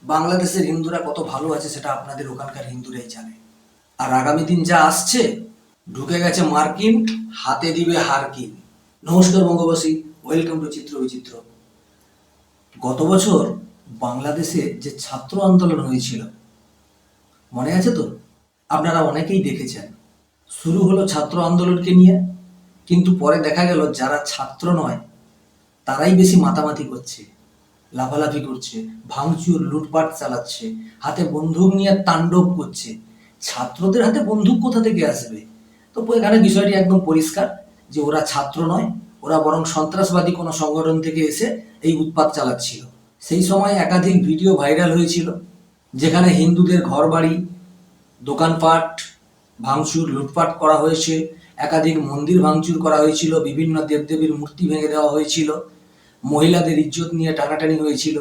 বাংলাদেশের হিন্দুরা কত ভালো আছে সেটা আপনাদের ওখানকার হিন্দুরাই জানে। আর আগামী দিন যা আসছে, ঢুকে গেছে মার্কিন, হাতে দিবে হারকিন। নমস্কার বঙ্গবাসী, ওয়েলকাম টু চিত্র বিচিত্র। গত বছর বাংলাদেশে যে ছাত্র আন্দোলন হয়েছিল, মনে আছে তো? আপনারা অনেকেই দেখেছেন। শুরু হলো ছাত্র আন্দোলনকে নিয়ে, কিন্তু পরে দেখা গেল যারা ছাত্র নয় তারাই বেশি মাতামাতি করছে, লাফালাফি করছে, ভাঙচুর লুটপাট চালাচ্ছে, হাতে বন্দুক নিয়ে তাণ্ডব করছে। ছাত্রদের হাতে বন্দুক কোথা থেকে আসবে? তো এখানে বিষয়টি একদম পরিষ্কার যে ওরা ছাত্র নয়, ওরা বরং সন্ত্রাসবাদী কোনো সংগঠন থেকে এসে এই উৎপাত চালাচ্ছিল। সেই সময় একাধিক ভিডিও ভাইরাল হয়েছিল, যেখানে হিন্দুদের ঘরবাড়ি, দোকানপাট ভাঙচুর লুটপাট করা হয়েছে, একাধিক মন্দির ভাঙচুর করা হয়েছিল, বিভিন্ন দেবদেবীর মূর্তি ভেঙে দেওয়া হয়েছিল, মহিলাদের ইজ্জত নিয়ে টানাটানি হয়েছিল,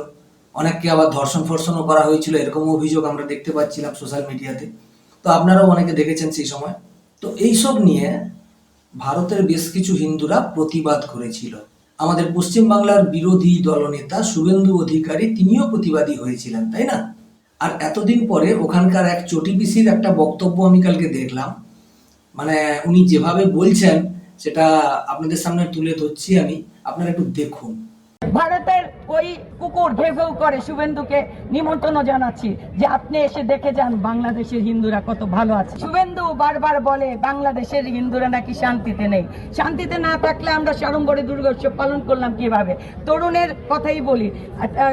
অনেককে আবার ধর্ষণ ফর্ষণও করা হয়েছিল। এরকম অভিযোগ আমরা দেখতে পাচ্ছিলাম সোশ্যাল মিডিয়াতে। তো আপনারাও অনেকে দেখেছেন সেই সময়। তো এইসব নিয়ে ভারতের বেশ কিছু হিন্দুরা প্রতিবাদ করেছিল। আমাদের পশ্চিমবাংলার বিরোধী দলনেতা শুভেন্দু অধিকারী তিনিও প্রতিবাদী হয়েছিলেন, তাই না? আর এতদিন পরে ওখানকার এক চটি পিসির একটা বক্তব্য আমি কালকে দেখলাম। মানে উনি যেভাবে বলছেন সেটা আপনাদের সামনে তুলে ধরছি আমি, আপনারা একটু দেখুন। ভারতের ওই কুকুর ঘেউ ঘেউ করে শুভেন্দুকে নিমন্ত্রণ জানাচ্ছি যে আপনি এসে দেখে যান বাংলাদেশের হিন্দুরা কত ভালো আছে। শুভেন্দু বারবার বলে বাংলাদেশের হিন্দুরা নাকি শান্তিতে নেই। শান্তিতে না থাকলে আমরা সাড়ম্বরে দুর্গোৎসব পালন করলাম কিভাবে? তরুণের কথাই বলি,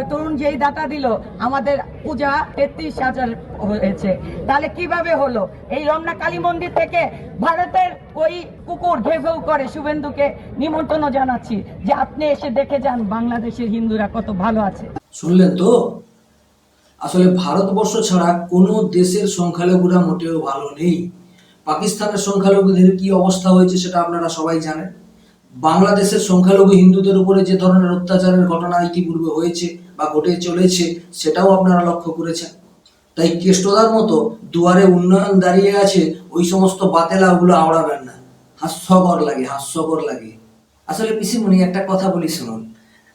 তরুণ যেই দাতা দিল আমাদের পূজা 33,000 হয়েছে, তাহলে কিভাবে হলো? এই রমনা কালী মন্দির থেকে ভারতের ওই কুকুর ঘেউ ঘেউ করে শুভেন্দুকে নিমন্ত্রণ জানাচ্ছি যে আপনি এসে দেখে যান বাংলাদেশের হিন্দুরা কত ভালো আছে। শুনলেন তো? আসলে ভারতবর্ষ ছাড়া কোনো দেশের সংখ্যালঘুরা মোটেও ভালো নেই। পাকিস্তানের সংখ্যালঘুদের কি অবস্থা হয়েছে সেটা আপনারা সবাই জানেন। বাংলাদেশের সংখ্যালঘু হিন্দুদের উপরে যে ধরনের অত্যাচারের ঘটনা ইতিপূর্বে হয়েছে বা ঘটে চলেছে সেটাও আপনারা লক্ষ্য করেছেন। তাই কেষ্টদার মতো দুয়ারে উন্নয়ন দাঁড়িয়ে আছে, ওই সমস্ত বাতেলা ওগুলো আওড়াবেন না। হাস্যকর লাগে, হাস্যকর লাগে। আসলে পিসিমণি একটা কথা বলি শুনুন,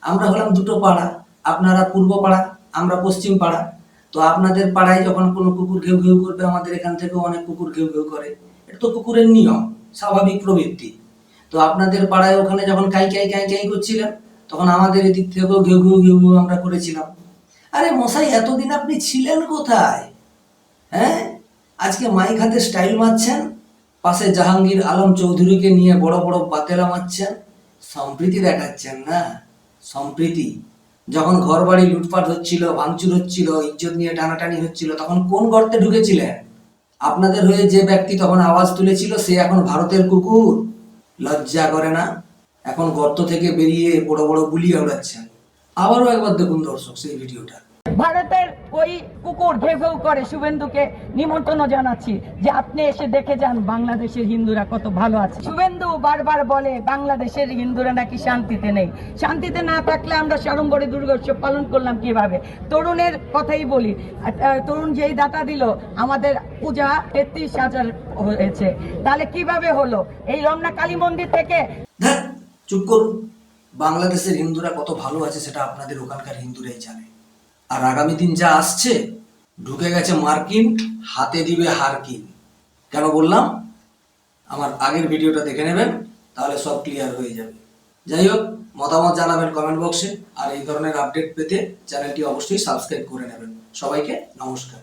আমরা হলাম দুটো পাড়া, আপনারা পূর্ব পাড়া, আমরা পশ্চিম পাড়া। তো আপনাদের পাড়ায় যখন কোনো কুকুর ঘেউ ঘেউ করবে, আমাদের এখান থেকেও অনেক কুকুর ঘেউ ঘেউ করে। এটা তো কুকুরের নিয়ম, স্বাভাবিক প্রবৃত্তি। তো আপনাদের পাড়ায় ওখানে যখন কাই কাই কাই কাই করছিলেন, তখন আমাদের এদিক থেকেও ঘেউ ঘেউ ঘেউ ঘেউ আমরা করেছিলাম। আরে মশাই, এতদিন আপনি ছিলেন কোথায়? হ্যাঁ, আজকে মাইক হাতে স্টাইল মারছেন, পাশে জাহাঙ্গীর আলম চৌধুরীকে নিয়ে বড় বড় বাতেলা মারছেন, সম্প্রীতি দেখাচ্ছেন না? সম্প্রীতি। যখন ঘর বাড়ি লুটপাট হচ্ছিল, ভাঙচুর হচ্ছিল, ইজ্জত নিয়ে টানাটানি হচ্ছিল, তখন কোন গর্তে ঢুকেছিলেন? আপনাদের হয়ে যে ব্যক্তি তখন আওয়াজ তুলেছিল সে এখন ভারতের কুকুর। লজ্জা করে না? এখন গর্ত থেকে বেরিয়ে বড় বড় বুলি উড়াচ্ছেন। আবারও একবার দেখুন দর্শক সেই ভিডিওটা। ভারতের ওই কুকুর ঘেউ ঘেউ করে শুভেন্দুকে নিমন্ত্রণ জানাচ্ছি যে আপনি এসে দেখে যান বাংলাদেশের হিন্দুরা কত ভালো আছে। শুভেন্দু বারবার বলে বাংলাদেশের হিন্দুরা নাকি শান্তিতে নেই। শান্তিতে না থাকলে আমরা সাড়ম্বরে দুর্গোৎসব পালন করলাম কিভাবে? তরুণের কথাই বলি, তরুণ যেই দাতা দিল আমাদের পূজা 33,000 হয়েছে, তাহলে কিভাবে হলো? এই রমনা কালী মন্দির থেকে। চুপ করুন। বাংলাদেশের হিন্দুরা কত ভালো আছে সেটা আপনাদের ওখানকার হিন্দুরাই জানে। আর আগামী দিন যা আসছে, ঢুকে গেছে মার্কিন, হাতে দিবে হারকিন। কেন বললাম? আমার আগের ভিডিওটা দেখে নেবেন, তাহলে সব ক্লিয়ার হয়ে যাবে। যাই হোক, মতামত জানাবেন কমেন্ট বক্সে। আর এই ধরনের আপডেট পেতে চ্যানেলটি অবশ্যই সাবস্ক্রাইব করে নেবেন। সবাইকে নমস্কার।